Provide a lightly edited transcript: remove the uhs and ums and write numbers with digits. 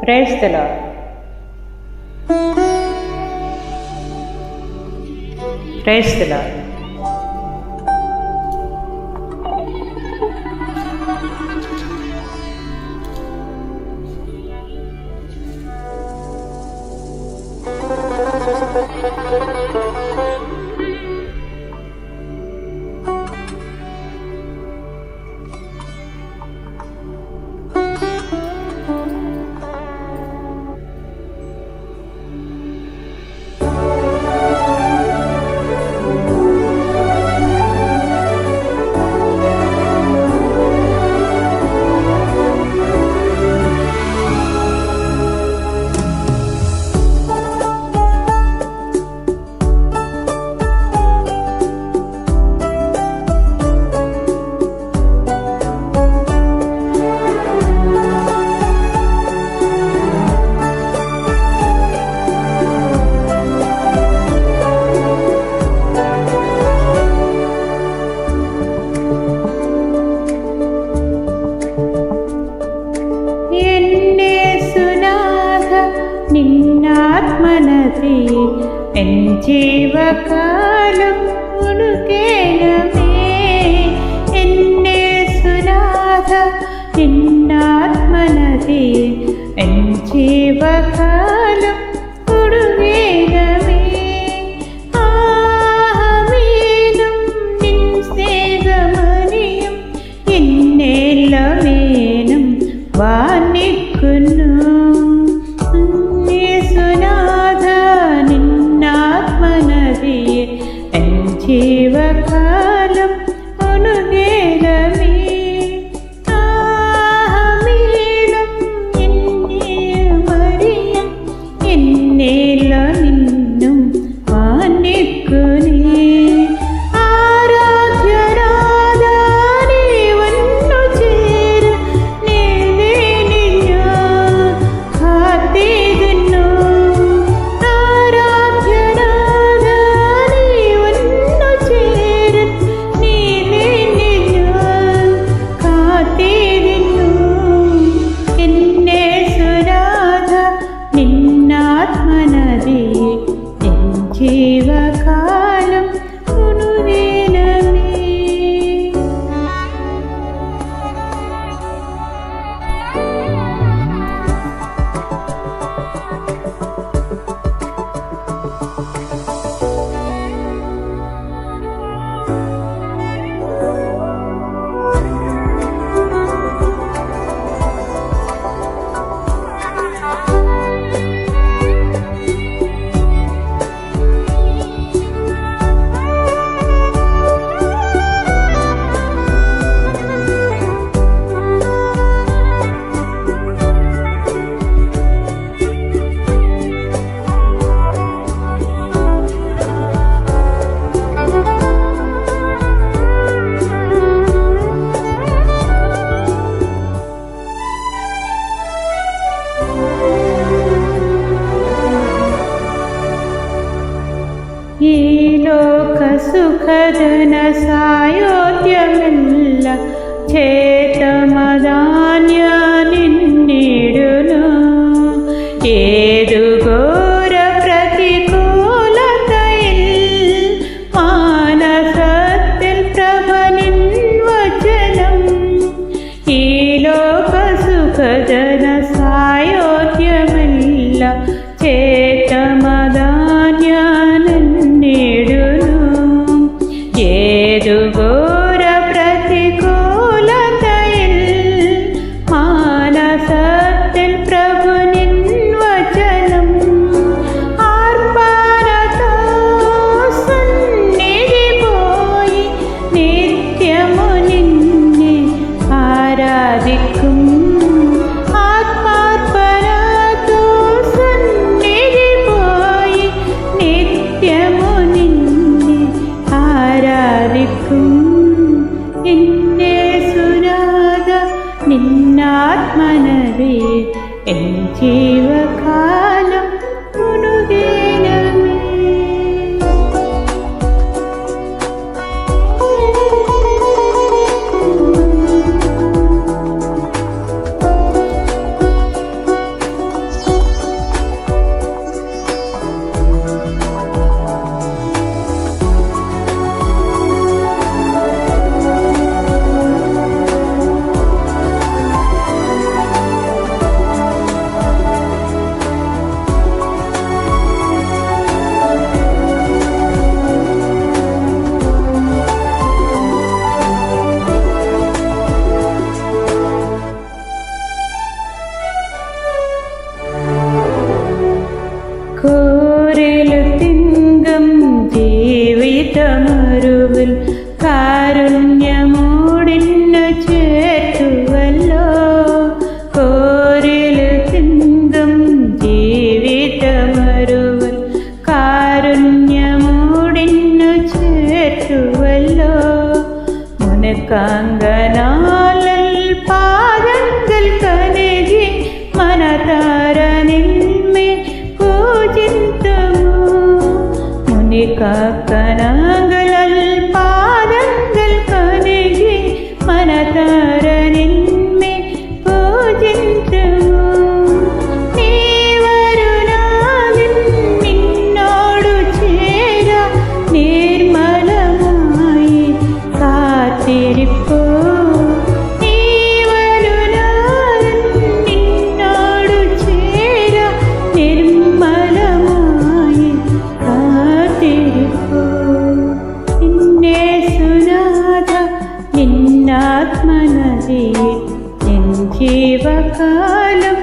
Praise the Lord. Praise the Lord. నిన్నాత్మనది ఎన్ జీవకాలం ఉనుకేనమే. ఎన్నేసునాథ నిన్నాత్మనది ఎన్ జీవకాలం ఉడువేనమే. ആഹമേനും നിൻ സ്നേഹമണിയും എന്നേല്ലമേനും വാണിക്കുന്നു. జీవకాలం ఉనుగేనమే. ആഹമേനും എന്നേമറിയും എന്നേല നിന്നും വാണിക്കുനേ. ആരാധ്യനാഥ നീ വന്നു ചേര് നേലേനി ഞാൻ കാത്തിരുന്നു. നിന്നാത്മനദി എൻ ജീവകാലം ഉനുവേനമേ. ഈ ലോക സുഖജന സായോധ്യമെല്ല ചേതമദാന്യ നിന്നിടുന്നു. ഏതു ഘോര പ്രതികൂലതയിൽ മാനസത്തിൽ പ്രഭനിൻ വചനം. ഈ ലോക സുഖജന സായോധ്യമെല്ല ചേതമദാന്യ ഏതു ഘോര പ്രതികൂലതയിൽ മാനസത്തിൽ പ്രഭുനിൻ വചനം. ആർപ്പാനതോ സന്നിധി പോയി നിത്യമു നിന്നെ ആരാധിക്കും. ആത്മാർപ്പണതോ സന്നിധി പോയി നിത്യമു നിന്നെ ആരാധിക്കും. എന്നേസുനാഥ നിന്നാത്മനദി എൻ ജീവകാലം ഉനുവേനമേ. జీవకాలం